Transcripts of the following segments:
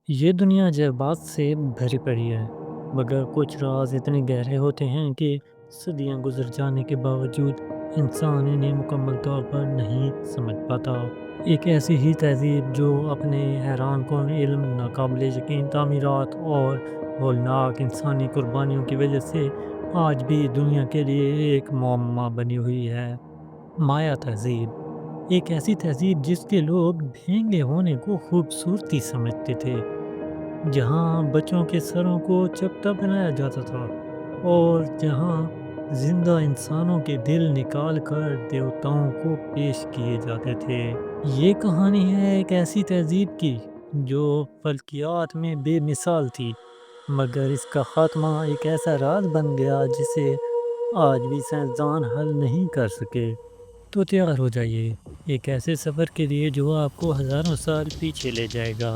یہ دنیا جذبات سے بھری پڑی ہے، مگر کچھ راز اتنے گہرے ہوتے ہیں کہ صدیاں گزر جانے کے باوجود انسان انہیں مکمل طور پر نہیں سمجھ پاتا۔ ایک ایسی ہی تہذیب جو اپنے حیران کن علم، ناقابل یقین تعمیرات اور ہولناک انسانی قربانیوں کی وجہ سے آج بھی دنیا کے لیے ایک معمہ بنی ہوئی ہے۔ مایا تہذیب ایک ایسی تہذیب جس کے لوگ بھینگے ہونے کو خوبصورتی سمجھتے تھے، جہاں بچوں کے سروں کو چپٹا بنایا جاتا تھا اور جہاں زندہ انسانوں کے دل نکال کر دیوتاؤں کو پیش کیے جاتے تھے۔ یہ کہانی ہے ایک ایسی تہذیب کی جو فلکیات میں بے مثال تھی، مگر اس کا خاتمہ ایک ایسا راز بن گیا جسے آج بھی سائنسدان حل نہیں کر سکے۔ تو تیار ہو جائیے ایک ایسے سفر کے لیے جو آپ کو ہزاروں سال پیچھے لے جائے گا۔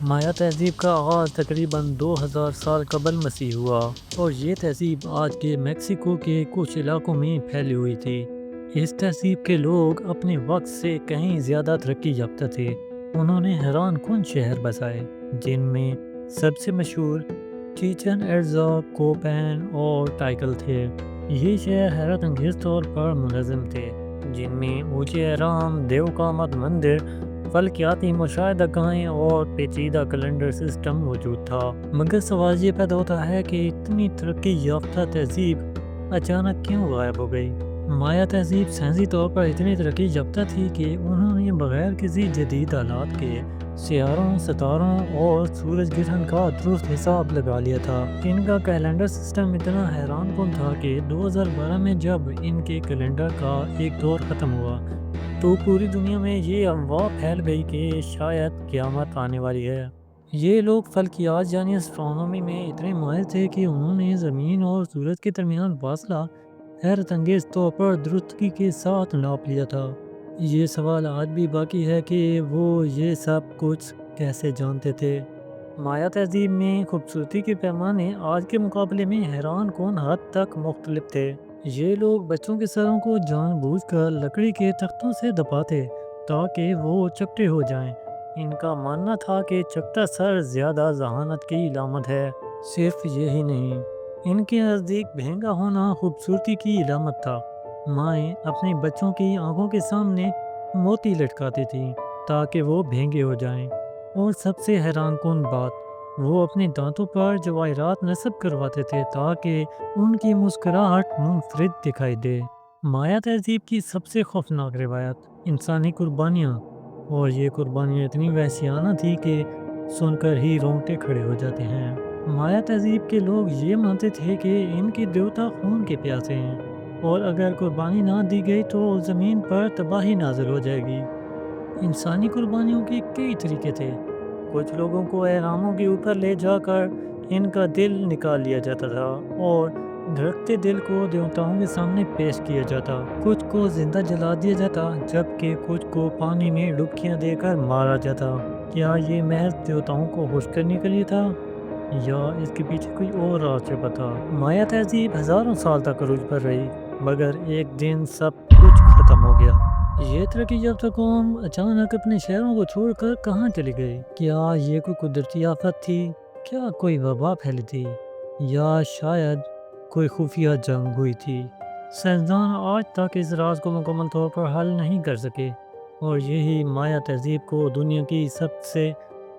مایا تہذیب کا آغاز تقریباً 2000 سال قبل مسیح ہوا، اور یہ تہذیب آج کے میکسیکو کے کچھ علاقوں میں پھیلی ہوئی تھی۔ اس تہذیب کے لوگ اپنے وقت سے کہیں زیادہ ترقی یافتہ تھے۔ انہوں نے حیران کن شہر بسائے، جن میں سب سے مشہور چیچن اٹزا، کوپین اور ٹائکل تھے۔ یہ شہر حیرت انگیز طور پر منظم تھے، جن میں اونچے اہرام، دیو کا مت مندر، فلکیاتی مشاہدہ گاہیں اور پیچیدہ کیلنڈر سسٹم موجود تھا۔ مگر سوال یہ پیدا ہوتا ہے کہ اتنی ترقی یافتہ تہذیب اچانک کیوں غائب ہو گئی؟ مایا تہذیب سائنسی طور پر اتنی ترقی یافتہ تھی کہ انہوں نے بغیر کسی جدید آلات کے سیاروں، ستاروں اور سورج گرہن کا درست حساب لگا لیا تھا۔ ان کا کیلنڈر سسٹم اتنا حیران کن تھا کہ 2012 میں جب ان کے کیلنڈر کا ایک دور ختم ہوا تو پوری دنیا میں یہ افواہ پھیل گئی کہ شاید قیامت آنے والی ہے۔ یہ لوگ فلکیات یعنی اسٹرانومی میں اتنے ماہر تھے کہ انہوں نے زمین اور سورج کے درمیان فاصلہ حیرت انگیز طور پر درستگی کے ساتھ ناپ لیا تھا۔ یہ سوال آج بھی باقی ہے کہ وہ یہ سب کچھ کیسے جانتے تھے۔ مایا تہذیب میں خوبصورتی کے پیمانے آج کے مقابلے میں حیران کن حد تک مختلف تھے۔ یہ لوگ بچوں کے سروں کو جان بوجھ کر لکڑی کے تختوں سے دباتے تاکہ وہ چپٹے ہو جائیں۔ ان کا ماننا تھا کہ چپٹا سر زیادہ ذہانت کی علامت ہے۔ صرف یہی نہیں، ان کے نزدیک بھینگا ہونا خوبصورتی کی علامت تھا۔ مائیں اپنے بچوں کی آنکھوں کے سامنے موتی لٹکاتی تھیں تاکہ وہ بھینگے ہو جائیں، اور سب سے حیران کن بات، وہ اپنے دانتوں پر جواہرات نصب کرواتے تھے تاکہ ان کی مسکراہٹ منفرد دکھائی دے۔ مایا تہذیب کی سب سے خوفناک روایت انسانی قربانیاں، اور یہ قربانیاں اتنی وحشیانہ تھی کہ سن کر ہی رونگٹے کھڑے ہو جاتے ہیں۔ مایا تہذیب کے لوگ یہ مانتے تھے کہ ان کے دیوتا خون کے پیاسے ہیں، اور اگر قربانی نہ دی گئی تو زمین پر تباہی نازل ہو جائے گی۔ انسانی قربانیوں کے کئی طریقے تھے۔ کچھ لوگوں کو اہراموں کے اوپر لے جا کر ان کا دل نکال لیا جاتا تھا اور دھڑکتے دل کو دیوتاؤں کے سامنے پیش کیا جاتا۔ کچھ کو زندہ جلا دیا جاتا، جبکہ کچھ کو پانی میں ڈبکیاں دے کر مارا جاتا۔ کیا یہ محض دیوتاؤں کو خوش کرنے کے لیے تھا، یا اس کے پیچھے کوئی اور راز چھپا تھا؟ مایا تہذیب ہزاروں سال تک عروج پر رہی، مگر ایک دن سب کچھ ختم ہو گیا۔ یہ ترقی یافتہ قوم اچانک اپنے شہروں کو چھوڑ کر کہاں چلی گئی؟ کیا یہ کوئی قدرتی آفت تھی؟ کیا کوئی وبا پھیلی تھی؟ یا شاید کوئی خفیہ جنگ ہوئی تھی؟ سائنسدان آج تک اس راز کو مکمل طور پر حل نہیں کر سکے، اور یہی مایا تہذیب کو دنیا کی سب سے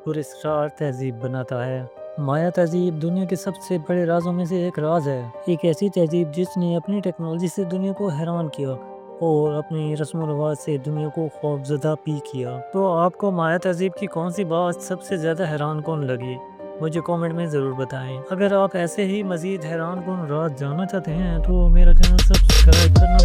پراسرار تہذیب بناتا ہے۔ مایا تہذیب دنیا کے سب سے بڑے رازوں میں سے ایک راز ہے۔ ایک ایسی تہذیب جس نے اپنی ٹیکنالوجی سے دنیا کو حیران کیا اور اپنی رسم و رواج سے دنیا کو خوفزدہ بھی کیا۔ تو آپ کو مایا تہذیب کی کون سی بات سب سے زیادہ حیران کن لگی؟ مجھے کامنٹ میں ضرور بتائیں۔ اگر آپ ایسے ہی مزید حیران کن راز جاننا چاہتے ہیں تو میرا چینل سبسکرائب کرنا